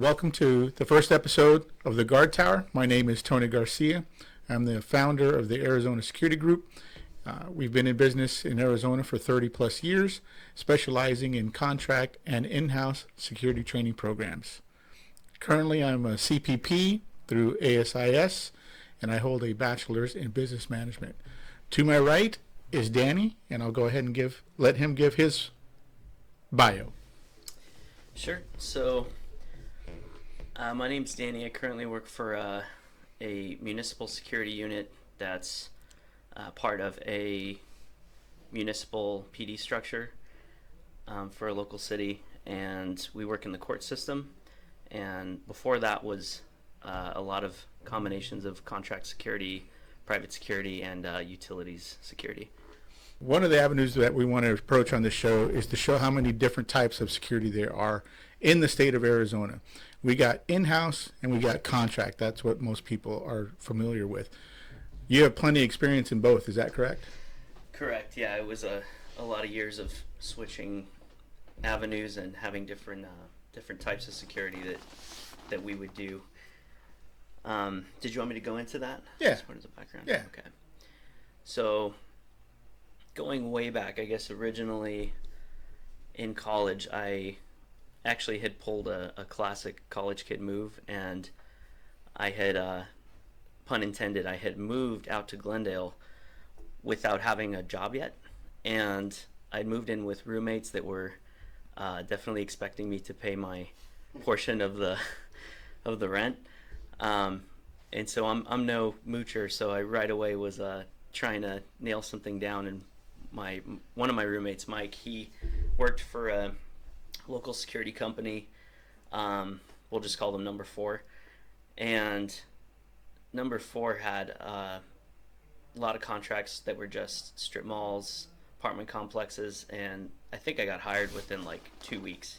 Welcome to the first episode of the Guard Tower. My name is Tony Garcia. I'm the founder of the Arizona Security Group. We've been in business in Arizona for 30 plus years, specializing in contract and in-house security training programs. Currently, I'm a CPP through ASIS, and I hold a bachelor's in business management. To my right is Danny, and I'll go ahead and let him give his bio. Sure. So, my name's Danny. I currently work for a municipal security unit that's part of a municipal PD structure for a local city, and we work in the court system. And before that was a lot of combinations of contract security, private security, and utilities security. One of the avenues that we want to approach on this show is to show how many different types of security there are in the state of Arizona. We got in-house and we got contract. That's what most people are familiar with. You have plenty of experience in both, is that correct? Correct, yeah. It was a lot of years of switching avenues and having different types of security that we would do. Did you want me to go into that? Yeah. As part of the background? Yeah. Okay. So, going way back, I guess originally in college, I actually had pulled a classic college kid move, and I had, pun intended, I had moved out to Glendale without having a job yet, and I'd moved in with roommates that were definitely expecting me to pay my portion of the rent, and so I'm no moocher, so I right away was trying to nail something down. And one of my roommates, Mike, he worked for a local security company. We'll just call them Number 4. And Number 4 had a lot of contracts that were just strip malls, apartment complexes, and I think I got hired within like 2 weeks.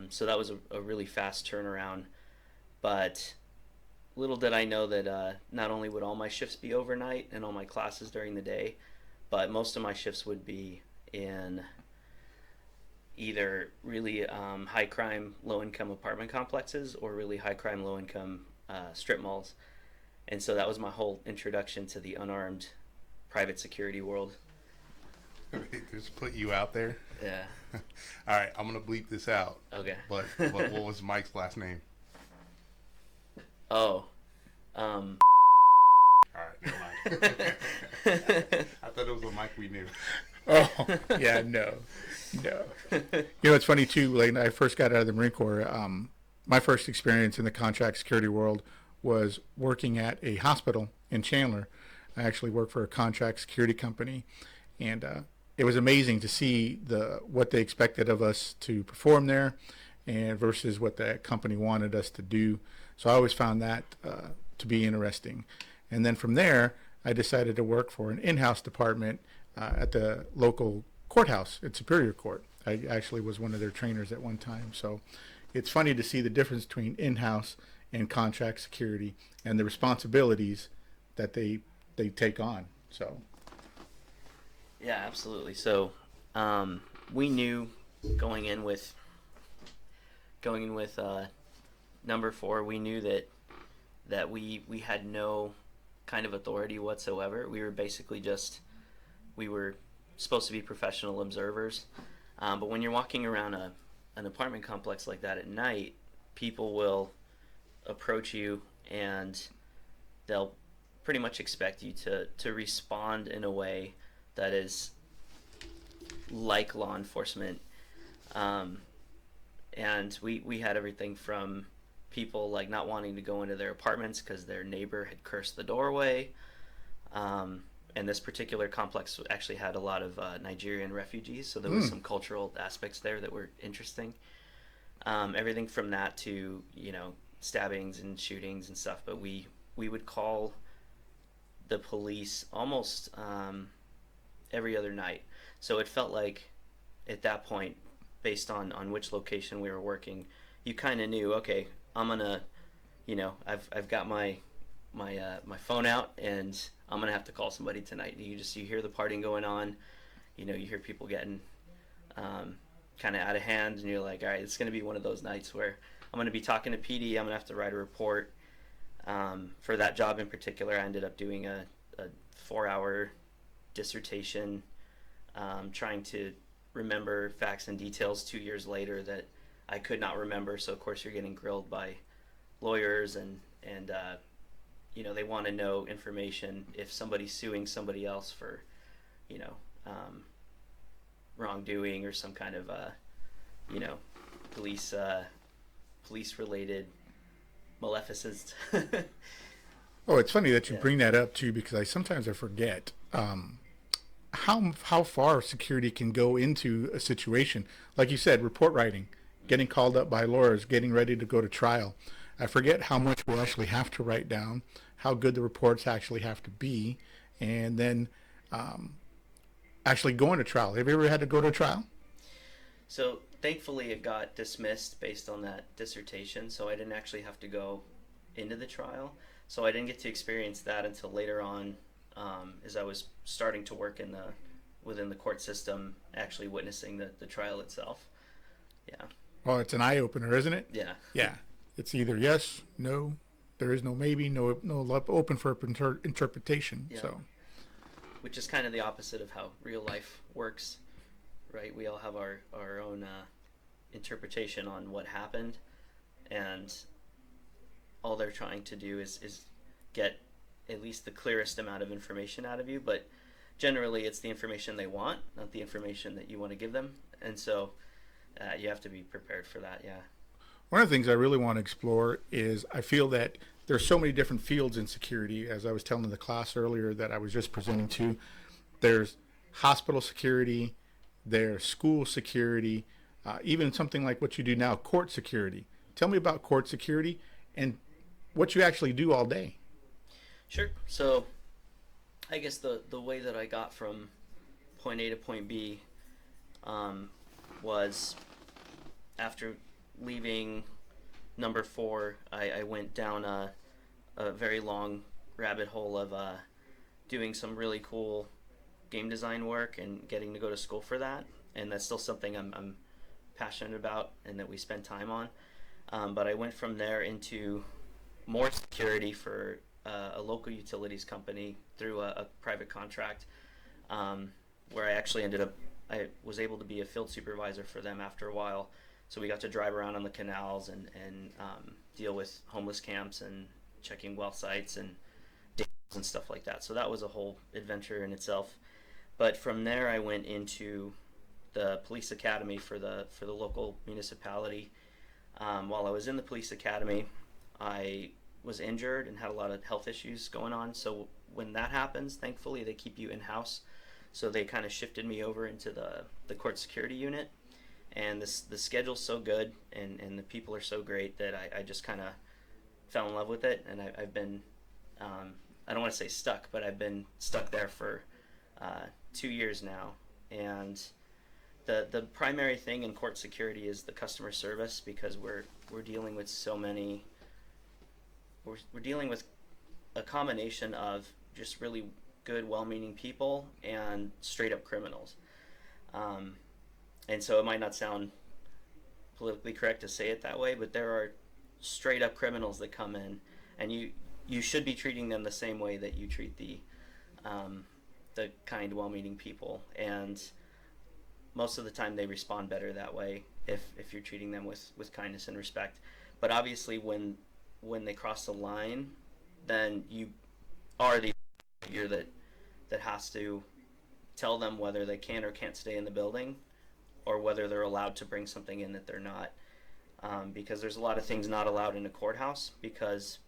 So that was a really fast turnaround. But little did I know that not only would all my shifts be overnight and all my classes during the day, but most of my shifts would be in either really high crime, low income apartment complexes or really high crime, low income strip malls. And so that was my whole introduction to the unarmed private security world. Just put you out there. Yeah. All right, I'm gonna bleep this out. Okay. But what was Mike's last name? Oh. All right, never mind. I thought it was a Mike we knew. Oh, yeah, no. You know, it's funny too, like when I first got out of the Marine Corps, my first experience in the contract security world was working at a hospital in Chandler. I actually worked for a contract security company, and it was amazing to see what they expected of us to perform there and versus what that company wanted us to do. So I always found that to be interesting. And then from there, I decided to work for an in-house department at the local courthouse at Superior Court. I actually was one of their trainers at one time. So it's funny to see the difference between in-house and contract security and the responsibilities that they take on. So Yeah, absolutely. So we knew going in with Number 4, we knew that we had no kind of authority whatsoever. We were basically we were supposed to be professional observers. But when you're walking around an apartment complex like that at night, people will approach you and they'll pretty much expect you to respond in a way that is like law enforcement. And we had everything from people like not wanting to go into their apartments because their neighbor had cursed the doorway. And this particular complex actually had a lot of Nigerian refugees, so there was some cultural aspects there that were interesting. Everything from that to, stabbings and shootings and stuff, but we would call the police almost every other night. So it felt like at that point, based on which location we were working, you kind of knew, okay, I'm gonna, I've got my phone out and I'm gonna have to call somebody tonight. You hear the partying going on, you hear people getting kind of out of hand, and you're like, all right, it's going to be one of those nights where I'm going to be talking to PD. I'm going to have to write a report. For that job in particular, I ended up doing a 4-hour dissertation, trying to remember facts and details 2 years later that I could not remember. So of course you're getting grilled by lawyers, and you know, they want to know information if somebody's suing somebody else for, you know, wrongdoing or some kind of you know, police related maleficence. Oh, it's funny that you Yeah. bring that up too, because sometimes I forget how far security can go into a situation. Like you said, report writing, getting called up by lawyers, getting ready to go to trial. I forget how much we actually have to write down, how good the reports actually have to be, and then actually going to trial. Have you ever had to go to trial? So thankfully it got dismissed based on that dissertation, so I didn't actually have to go into the trial. So I didn't get to experience that until later on, as I was starting to work within the court system, actually witnessing the trial itself. Yeah. Well, it's an eye opener, isn't it? Yeah. Yeah. It's either yes, no, there is no maybe, no open for interpretation. Yeah. So Which is kind of the opposite of how real life works, right? We all have our own interpretation on what happened, and all they're trying to do is get at least the clearest amount of information out of you, but generally it's the information they want, not the information that you want to give them, and so you have to be prepared for that. Yeah. one of the things I really want to explore is I feel that there's so many different fields in security. As I was telling the class earlier that I was just presenting to, there's hospital security, there's school security, even something like what you do now, court security. Tell me about court security and what you actually do all day. Sure. So I guess the way that I got from point A to point B was after leaving number 4, I went down a very long rabbit hole of doing some really cool game design work and getting to go to school for that. And that's still something I'm passionate about and that we spend time on. But I went from there into more security for a local utilities company through a private contract, where I actually I was able to be a field supervisor for them after a while. So we got to drive around on the canals and deal with homeless camps and checking well sites and dams and stuff like that. So that was a whole adventure in itself. But from there I went into the police academy for the local municipality. While I was in the police academy, I was injured and had a lot of health issues going on. So when that happens, thankfully they keep you in-house. So they kind of shifted me over into the court security unit. And the schedule's so good and the people are so great that I just kind of fell in love with it. And I've been, I don't want to say stuck, but I've been stuck there for 2 years now. And the primary thing in court security is the customer service, because we're dealing with so many. We're dealing with a combination of just really good, well-meaning people and straight-up criminals. And so it might not sound politically correct to say it that way, but there are straight-up criminals that come in, and you should be treating them the same way that you treat the kind, well-meaning people. And most of the time they respond better that way if you're treating them with kindness and respect. But obviously when they cross the line, then you are the figure that has to tell them whether they can or can't stay in the building, or whether they're allowed to bring something in that they're not. Because there's a lot of things not allowed in a courthouse, because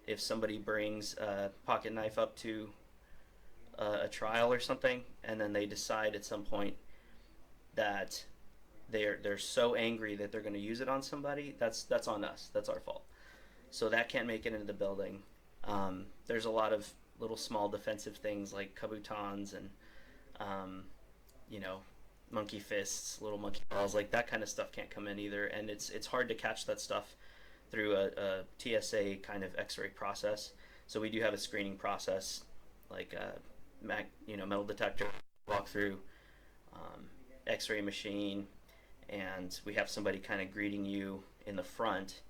if somebody brings a pocket knife up to a trial or something, and then they decide at some point that they're so angry that they're going to use it on somebody, that's on us. That's our fault. So that can't make it into the building. There's a lot of little small defensive things like kabutons and monkey fists, little monkey balls, like that kind of stuff can't come in either. And it's hard to catch that stuff through a TSA kind of X-ray process. So we do have a screening process, like metal detector, walk through, X-ray machine, and we have somebody kind of greeting you in the front,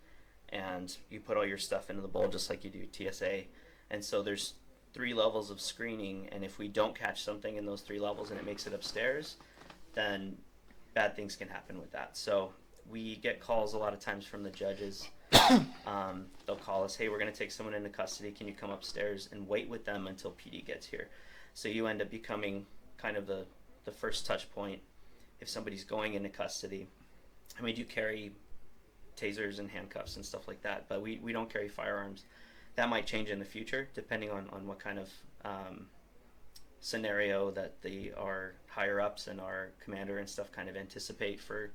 and you put all your stuff into the bowl just like you do TSA. And so there's 3 levels of screening, and if we don't catch something in those 3 levels and it makes it upstairs, then bad things can happen with that. So we get calls a lot of times from the judges. They'll call us, hey, we're going to take someone into custody. Can you come upstairs and wait with them until PD gets here? So you end up becoming kind of the first touch point if somebody's going into custody. And we do carry tasers and handcuffs and stuff like that, but we don't carry firearms. That might change in the future depending on what kind of scenario that our higher ups and our commander and stuff kind of anticipate for,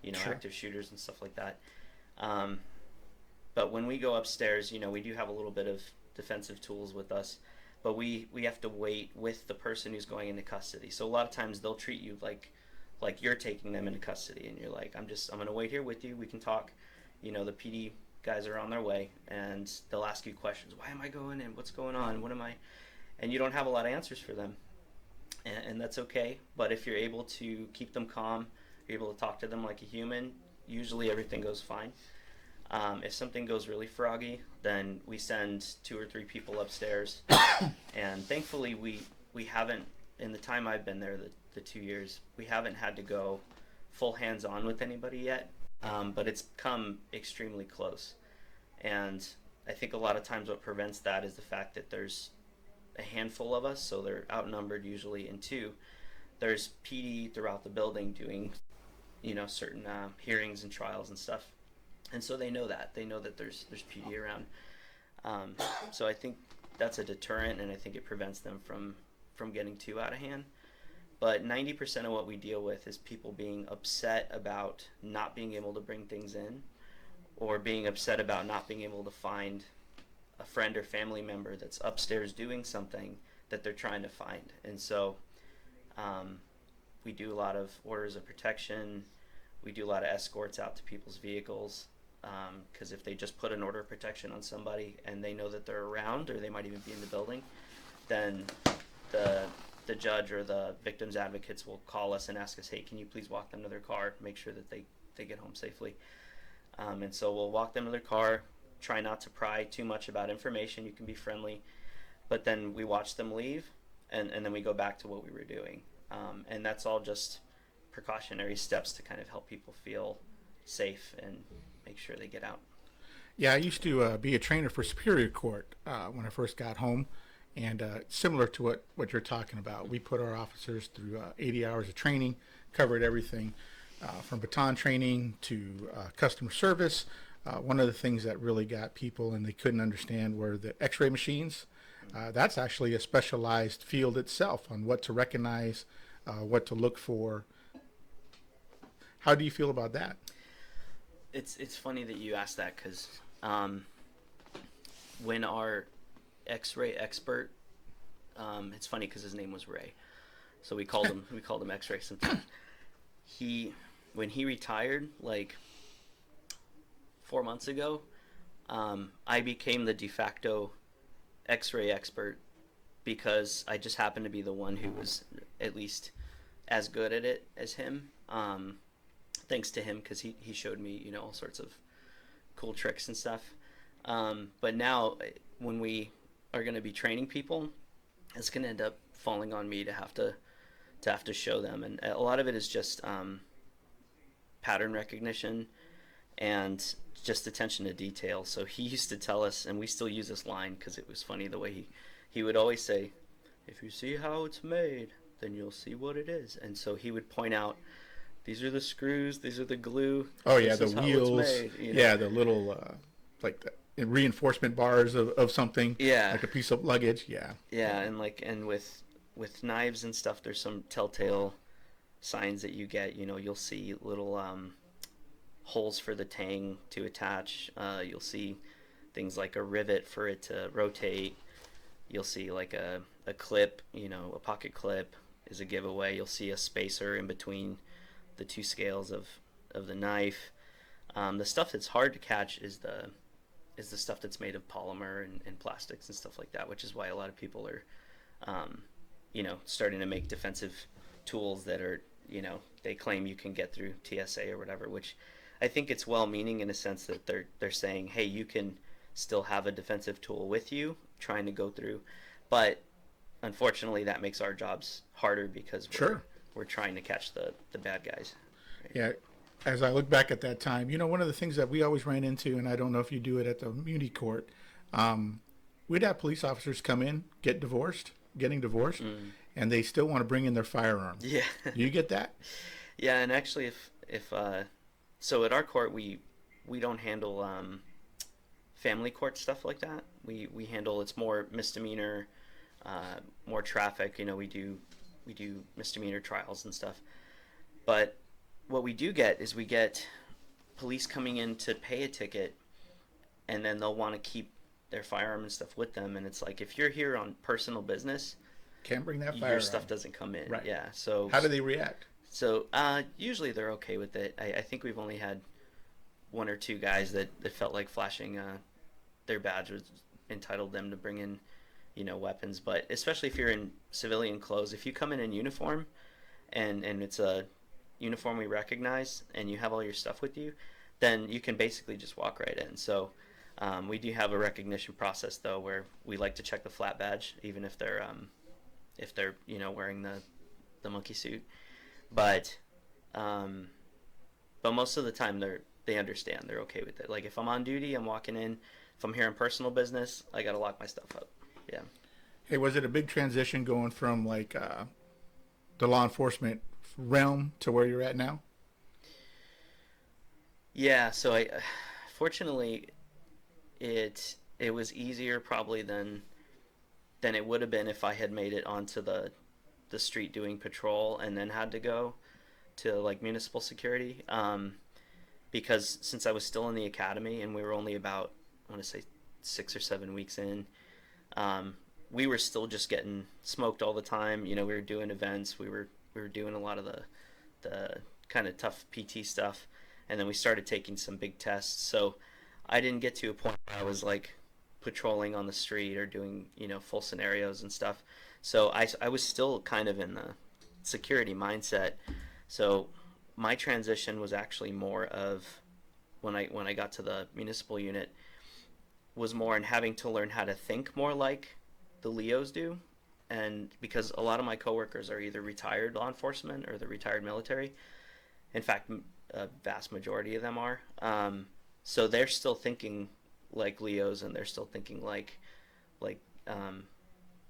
Sure. active shooters and stuff like that. But when we go upstairs, we do have a little bit of defensive tools with us, but we have to wait with the person who's going into custody. So a lot of times they'll treat you like you're taking them into custody, and you're like, I'm going to wait here with you. We can talk. The PD guys are on their way, and they'll ask you questions. Why am I going in? What's going on? What am I? And you don't have a lot of answers for them, and that's okay. But if you're able to keep them calm, you're able to talk to them like a human, usually everything goes fine. If something goes really froggy, then we send 2 or 3 people upstairs, and thankfully we haven't, in the time I've been there, the 2 years, we haven't had to go full hands-on with anybody yet, but it's come extremely close. And I think a lot of times what prevents that is the fact that there's a handful of us, so they're outnumbered usually in 2. There's PD throughout the building doing, certain hearings and trials and stuff. And so they know that there's PD around. So I think that's a deterrent, and I think it prevents them from getting too out of hand. But 90% of what we deal with is people being upset about not being able to bring things in, or being upset about not being able to find a friend or family member that's upstairs doing something that they're trying to find. And so we do a lot of orders of protection. We do a lot of escorts out to people's vehicles, because if they just put an order of protection on somebody and they know that they're around, or they might even be in the building, then the judge or the victim's advocates will call us and ask us, hey, can you please walk them to their car, make sure that they get home safely. And so we'll walk them to their car, try not to pry too much about information. You can be friendly, but then we watch them leave, and then we go back to what we were doing. And that's all just precautionary steps to kind of help people feel safe and make sure they get out. Yeah, I used to be a trainer for Superior Court when I first got home, and similar to what you're talking about, we put our officers through 80 hours of training, covered everything from baton training to customer service. One of the things that really got people and they couldn't understand were the x-ray machines. That's actually a specialized field itself on what to recognize, what to look for. How do you feel about that? It's funny that you asked that, because when our X-ray expert, it's funny because his name was Ray, so we called him X-ray sometimes. When he retired like 4 months ago, I became the de facto X-ray expert, because I just happened to be the one who was at least as good at it as him. Thanks to him, because he showed me, all sorts of cool tricks and stuff. But now, when we are going to be training people, it's going to end up falling on me to have to show them, and a lot of it is just pattern recognition and just attention to detail. So he used to tell us, and we still use this line because it was funny the way he would always say, "If you see how it's made, then you'll see what it is." And so he would point out, these are the screws, these are the glue. Oh yeah, this the is how it's wheels. made, Yeah, the little like the reinforcement bars of something. Yeah. Like a piece of luggage. Yeah. Yeah, and with knives and stuff, there's some telltale signs that you get. You'll see little holes for the tang to attach. You'll see things like a rivet for it to rotate. You'll see like a clip, a pocket clip is a giveaway. You'll see a spacer in between the 2 scales of the knife. The stuff that's hard to catch is the stuff that's made of polymer and plastics and stuff like that, which is why a lot of people are starting to make defensive tools that are they claim you can get through TSA or whatever, which I think it's well-meaning in a sense that they're saying, hey, you can still have a defensive tool with you trying to go through, but unfortunately that makes our jobs harder because we're trying to catch the bad guys. Right? Yeah. As I look back at that time, one of the things that we always ran into, and I don't know if you do it at the Muni court, we'd have police officers come in, getting divorced, and they still want to bring in their firearm. Yeah. Do you get that? Yeah, and actually, if so at our court we don't handle family court stuff like that. We handle, it's more misdemeanor, more traffic. We do misdemeanor trials and stuff. But what we do get is we get police coming in to pay a ticket, and then they'll want to keep their firearm and stuff with them. And it's like, if you're here on personal business, can't bring that firearm. Your stuff doesn't come in. Right. Yeah. So how do they react? So usually they're okay with it. I think we've only had one or two guys that felt like flashing their badge was entitled them to bring in, weapons. But especially if you're in civilian clothes, if you come in uniform, and it's a uniform we recognize, and you have all your stuff with you, then you can basically just walk right in. So we do have a recognition process though, where we like to check the flat badge, even if they're wearing the monkey suit. But most of the time they understand. They're okay with it. Like if I'm on duty, I'm walking in. If I'm here in personal business, I gotta lock my stuff up. Yeah. Hey, was it a big transition going from like the law enforcement realm to where you're at now? Yeah. So fortunately, it was easier probably than it would have been if I had made it onto the street doing patrol and then had to go to like municipal security, because since I was still in the academy and we were only about, I want to say 6 or 7 weeks in, we were still just getting smoked all the time. We were doing events, we were doing a lot of the kind of tough PT stuff, and then we started taking some big tests. So I didn't get to a point where I was like patrolling on the street or doing full scenarios and stuff. So I was still kind of in the security mindset. So my transition was actually more of when I got to the municipal unit, was more in having to learn how to think more like the Leos do. And because a lot of my coworkers are either retired law enforcement or the retired military. In fact, a vast majority of them are. So they're still thinking like Leos, and they're still thinking like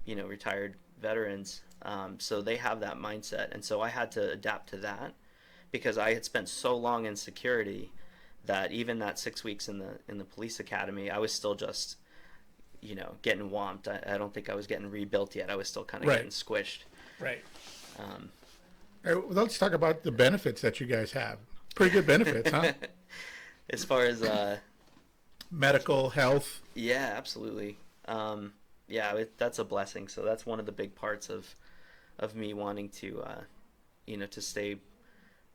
retired veterans. So they have that mindset, and so I had to adapt to that because I had spent so long in security that even that 6 weeks in the police academy, I was still just getting whomped. I don't think I was getting rebuilt yet. I was still kind of getting squished. Right. Let's talk about the benefits that you guys have. Pretty good benefits, huh? As far as medical, health. Yeah, absolutely. That's a blessing. So that's one of the big parts of me wanting to to stay,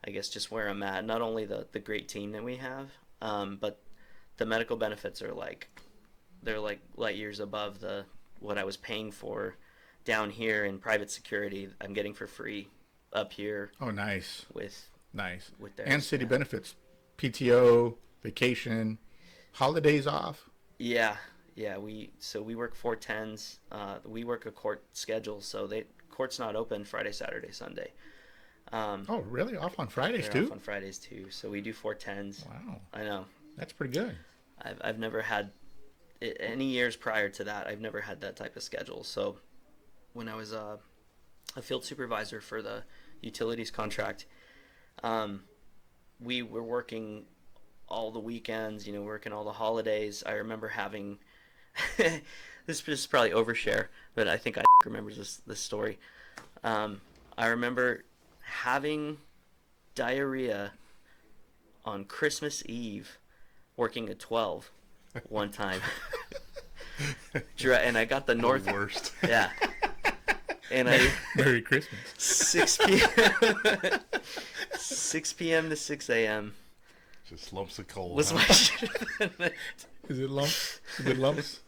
I guess, just where I'm at. Not only the great team that we have, but the medical benefits are they're like light years above what I was paying for down here in private security. I'm getting for free up here. Oh, nice. With theirs, and city benefits, PTO, vacation, holidays off. Yeah. We work 410s. We work a court schedule, so court's not open Friday, Saturday, Sunday. Oh, really? Off on Fridays too? Off on Fridays too. So we do 410s. Wow. I know. That's pretty good. I've never had any years prior to that. I've never had that type of schedule. So when I was a field supervisor for the utilities contract, we were working all the weekends, working all the holidays. I remember having this is probably overshare, but I think I remembers this story. I remember having diarrhea on Christmas Eve, working at 12 one time. And I got the north worst. Yeah. And Merry Christmas. 6 p.m. 6 p.m. to 6 a.m. Just lumps of coal. Was my shift. Is it lumps? Is it lumps?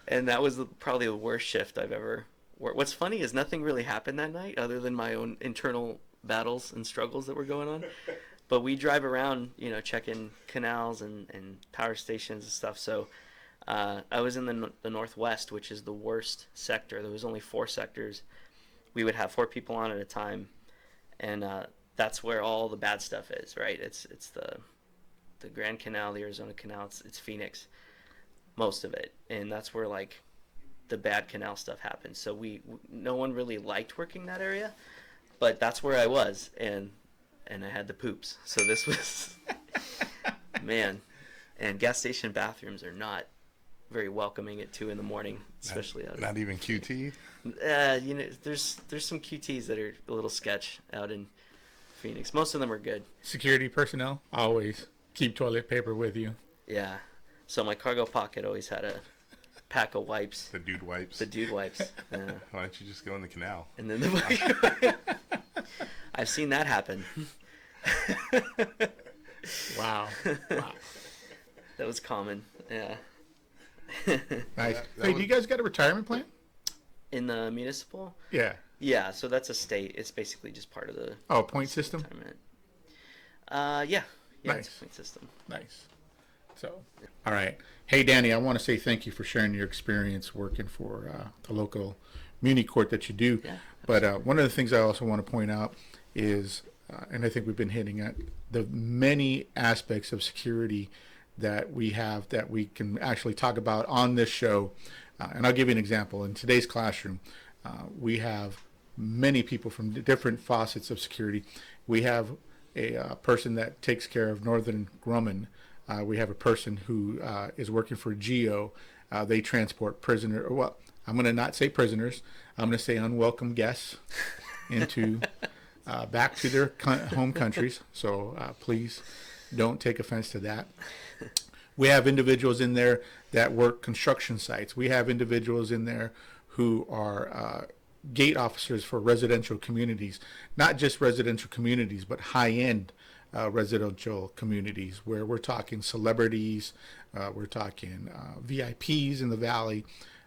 And that was probably the worst shift I've ever What's funny is nothing really happened that night other than my own internal battles and struggles that were going on. But we drive around, checking canals and power stations and stuff. So I was in the Northwest, which is the worst sector. There was only 4 sectors. We would have 4 people on at a time, and that's where all the bad stuff is, right? It's the Grand Canal, the Arizona Canal. It's Phoenix, most of it, and that's where like the bad canal stuff happens. So no one really liked working that area, but that's where I was, and I had the poops. So this was man, and gas station bathrooms are not very welcoming at 2 a.m, especially not even QT. There's some QTs that are a little sketch out in Phoenix. Most of them are good. Security personnel always keep toilet paper with you. Yeah. So my cargo pocket always had a pack of wipes. The dude wipes. Yeah. Why don't you just go in the canal? And then I've seen that happen. Wow. That was common. Yeah. Nice. That Hey, was- do you guys got a retirement plan? In the municipal? Yeah. Yeah, so that's a state. It's basically just part of the Oh, point system? retirement. Yeah. Yeah, it's Nice. a point system. Nice. So, all right. Hey, Danny, I want to say thank you for sharing your experience working for the local muni court that you do. Yeah, But one of the things I also want to point out is, and I think we've been hitting at, the many aspects of security that we have that we can actually talk about on this show. And I'll give you an example. In today's classroom, we have many people from different facets of security. We have a person that takes care of Northern Grumman. We have a person who is working for GEO. They transport well, I'm going to not say prisoners. I'm going to say unwelcome guests into back to their home countries. So please don't take offense to that. We have individuals in there that work construction sites. We have individuals in there who are gate officers for residential communities, not just residential communities, but high-end residential communities where we're talking celebrities, we're talking VIPs in the valley.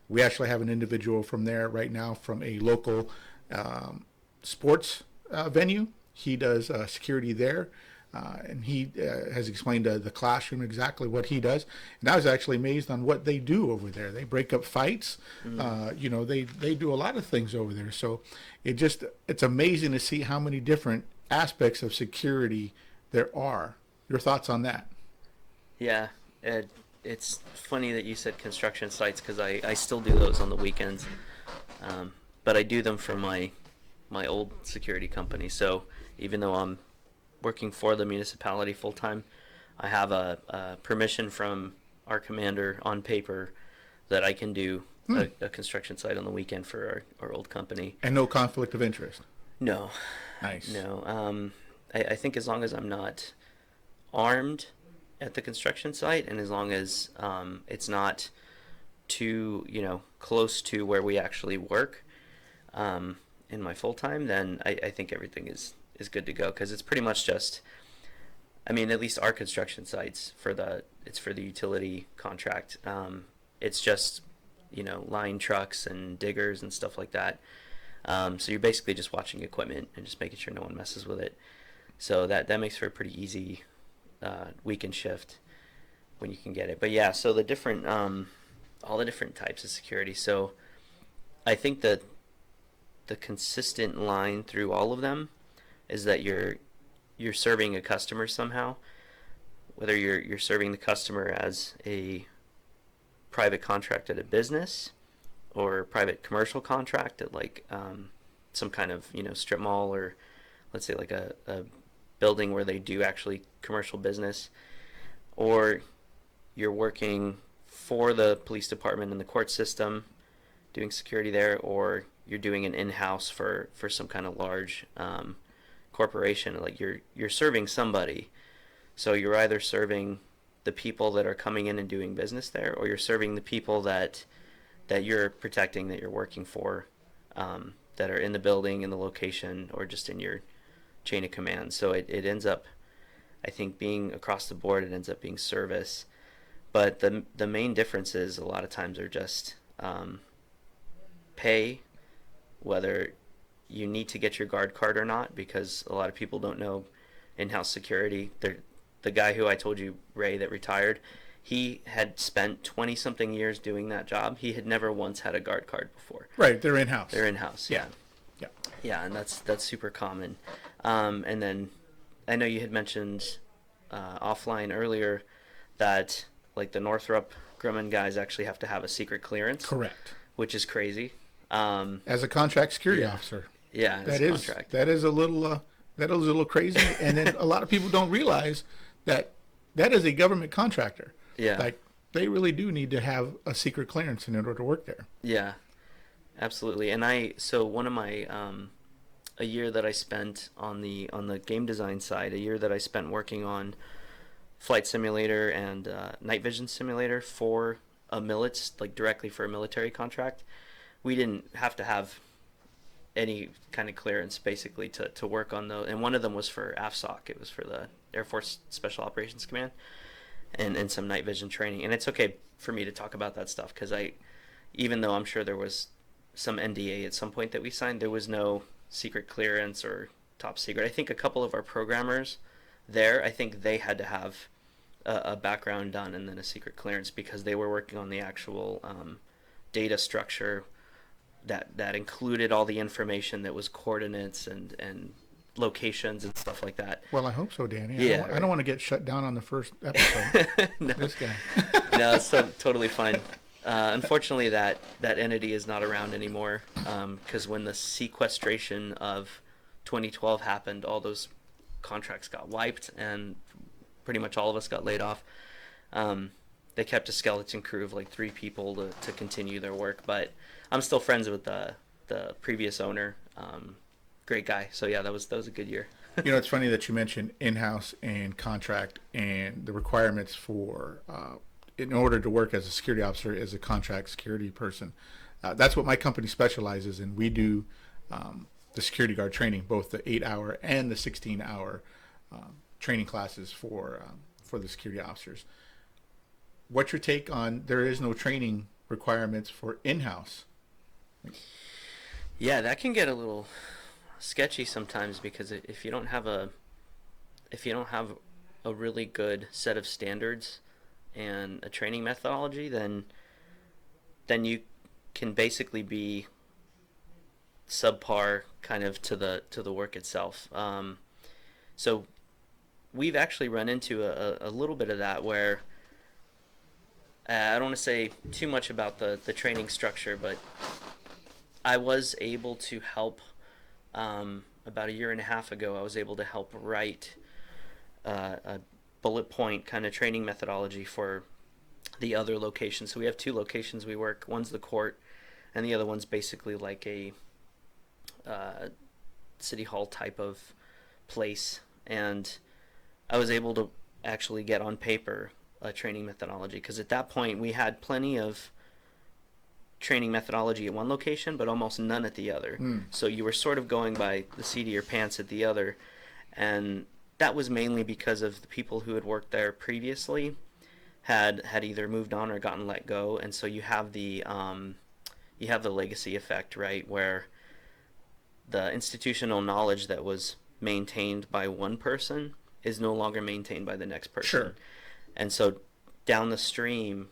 We actually have an individual from there right now from a local sports venue. He does security there. And he has explained to the classroom exactly what he does. And I was actually amazed on what they do over there. They break up fights. They do a lot of things over there. So it's amazing to see how many different aspects of security there are. Your thoughts on that? Yeah, it's funny that you said construction sites because I still do those on the weekends, but I do them for my old security company. So even though I'm working for the municipality full time, I have a permission from our commander on paper that I can do a construction site on the weekend for our old company. And no conflict of interest? No. Nice. No. I think as long as I'm not armed at the construction site, and as long as it's not too close to where we actually work in my full time, then I think everything is good to go, because it's pretty much just, at least our construction sites it's for the utility contract. It's just line trucks and diggers and stuff like that. So you're basically just watching equipment and just making sure no one messes with it. So that makes for a pretty easy weekend shift when you can get it. But yeah, so the different all the different types of security. So I think that the consistent line through all of them is that you're serving a customer somehow, whether you're serving the customer as a private contract at a business or a private commercial contract at like some kind of strip mall, or let's say like a building where they do actually commercial business, or you're working for the police department and the court system doing security there, or you're doing an in-house for some kind of large corporation. Like you're serving somebody. So you're either serving the people that are coming in and doing business there, or you're serving the people that you're protecting, that you're working for, that are in the building, in the location, or just in your chain of command. So it ends up, I think, being across the board, it ends up being service. But the main differences a lot of times are just pay whether you need to get your guard card or not, because a lot of people don't know in-house security. The guy who I told you, Ray, that retired, he had spent 20-something years doing that job. He had never once had a guard card before. Right, they're in-house. They're in-house, yeah. Yeah. Yeah, and that's super common. And then I know you had mentioned offline earlier that like the Northrop Grumman guys actually have to have a secret clearance. Correct. Which is crazy. As a contract security officer. Yeah, that is a little crazy, and then a lot of people don't realize that is a government contractor. Yeah. Like they really do need to have a secret clearance in order to work there. Yeah. Absolutely. And so one of my a year that I spent on the game design side, a year that I spent working on flight simulator and night vision simulator for directly for a military contract. We didn't have to have any kind of clearance basically to work on those, and one of them was for AFSOC. It was for the Air Force Special Operations Command, and some night vision training. And it's okay for me to talk about that stuff because even though I'm sure there was some NDA at some point that we signed, there was no secret clearance or top secret. I think a couple of our programmers there, I think they had to have a background done and then a secret clearance because they were working on the actual data structure that included all the information that was coordinates and locations and stuff like that. Well, I hope so, Danny. Yeah, I don't want to get shut down on the first episode. No. This guy. No, it's totally fine. Unfortunately, that entity is not around anymore because when the sequestration of 2012 happened, all those contracts got wiped and pretty much all of us got laid off. They kept a skeleton crew of like 3 people to continue their work, but I'm still friends with the previous owner. Great guy. So yeah, that was a good year. You know, it's funny that you mentioned in-house and contract and the requirements for in order to work as a security officer as a contract security person. That's what my company specializes in. We do the security guard training, both the 8-hour and the 16-hour training classes for the security officers. What's your take on there is no training requirements for in-house? Yeah, that can get a little sketchy sometimes because if you don't have a really good set of standards and a training methodology, then you can basically be subpar kind of to the work itself. So we've actually run into a little bit of that where I don't want to say too much about the training structure, but I was able to help about a year and a half ago. I was able to help write a bullet point kind of training methodology for the other locations. So we have 2 locations we work. One's the court, and the other one's basically like a city hall type of place. And I was able to actually get on paper a training methodology because at that point we had plenty of training methodology at one location but almost none at the other. So you were sort of going by the seat of your pants at the other, and that was mainly because of the people who had worked there previously had either moved on or gotten let go, and so you have the legacy effect, right, where the institutional knowledge that was maintained by one person is no longer maintained by the next person. Sure. And so down the stream,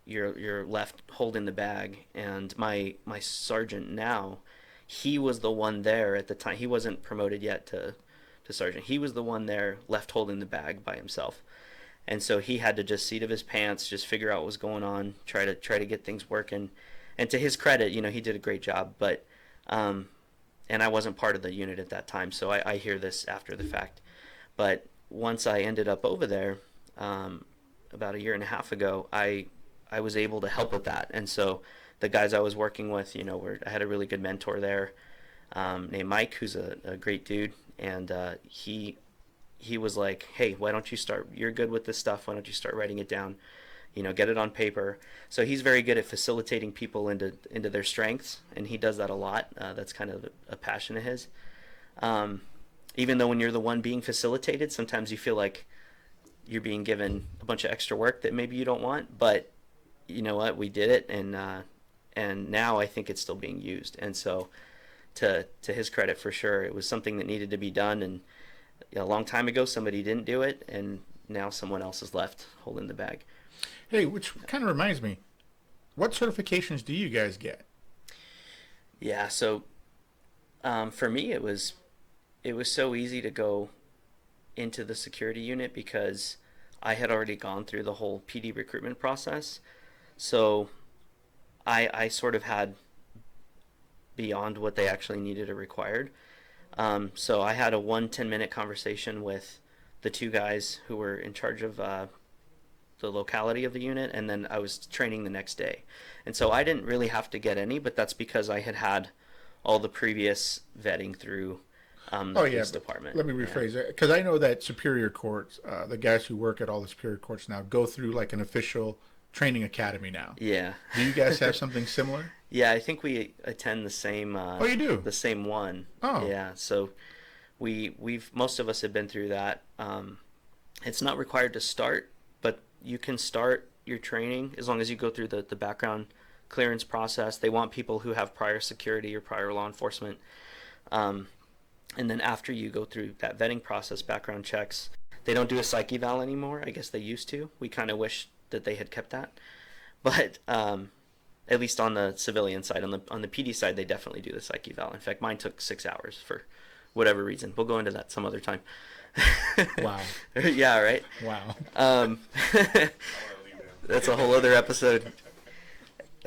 you're left holding the bag. And my sergeant now, he was the one there at the time. He wasn't promoted yet to sergeant. He was the one there left holding the bag by himself. And so he had to just seat of his pants, just figure out what was going on, try to get things working. And to his credit, he did a great job. But and I wasn't part of the unit at that time, so I hear this after the fact. But once I ended up over there, about a year and a half ago, I was able to help with that. And so the guys I was working with, I had a really good mentor there named Mike, who's a great dude. And he was like, hey, why don't you start, you're good with this stuff, why don't you start writing it down, get it on paper. So he's very good at facilitating people into their strengths, and he does that a lot. That's kind of a passion of his. Even though when you're the one being facilitated, sometimes you feel like you're being given a bunch of extra work that maybe you don't want, but you know what, we did it, and now I think it's still being used. And so to his credit, for sure, it was something that needed to be done, and a long time ago somebody didn't do it, and now someone else is left holding the bag. Hey, which kind of reminds me, what certifications do you guys get? Yeah, so for me it was so easy to go into the security unit because I had already gone through the whole PD recruitment process. So I sort of had beyond what they actually needed or required. So I had a 10-minute conversation with the two guys who were in charge of the locality of the unit, and then I was training the next day. And so I didn't really have to get any, but that's because I had all the previous vetting through the police department. Let me rephrase it, because I know that superior courts, the guys who work at all the superior courts now, go through like an official training academy now. Yeah. Do you guys have something similar? Yeah, I think we attend the same. Oh, you do? The same one. Oh. Yeah. So we've most of us have been through that. It's not required to start, but you can start your training as long as you go through the background clearance process. They want people who have prior security or prior law enforcement. And then after you go through that vetting process, background checks, they don't do a psych eval anymore. I guess they used to. We kind of wish that they had kept that. But at least on the civilian side, on the PD side, they definitely do the psych eval. In fact, mine took 6 hours for whatever reason. We'll go into that some other time. Wow. Yeah, right? Wow. That's a whole other episode.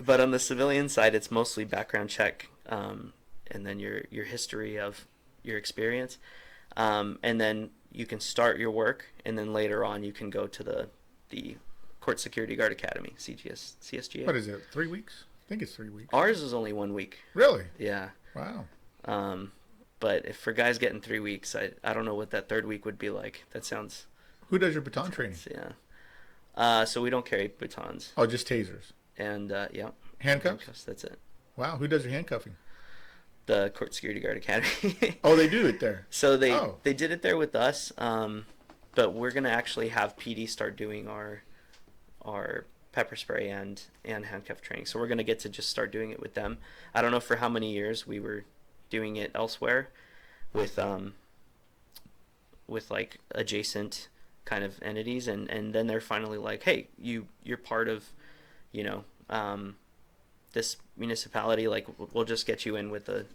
But on the civilian side, it's mostly background check, and then your history of your experience. And then you can start your work, and then later on you can go to the Court Security Guard Academy, CSGA. What is it, 3 weeks? I think it's 3 weeks. Ours is only 1 week. Really? Yeah. Wow. But if for guys getting 3 weeks, I don't know what that third week would be like. That sounds... Who does your baton training? Yeah. So we don't carry batons. Oh, just tasers. And, yeah. Handcuffs? That's it. Wow. Who does your handcuffing? The Court Security Guard Academy. Oh, they do it there. So they did it there with us, but we're going to actually have PD start doing our pepper spray and handcuff training. So we're going to get to just start doing it with them. I don't know for how many years we were doing it elsewhere with like adjacent kind of entities, and then they're finally like, hey, you're part of, this municipality, like we'll just get you in with the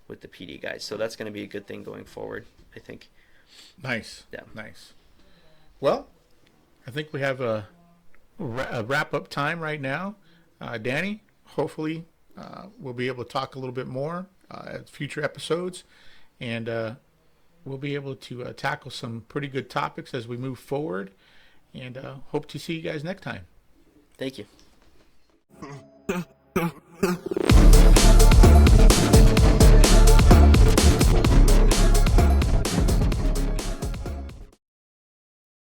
PD guys. So that's going to be a good thing going forward, I think. Nice. Yeah. Nice. Well, I think we have a wrap-up time right now. Danny, hopefully we'll be able to talk a little bit more at future episodes, and we'll be able to tackle some pretty good topics as we move forward, and hope to see you guys next time. Thank you.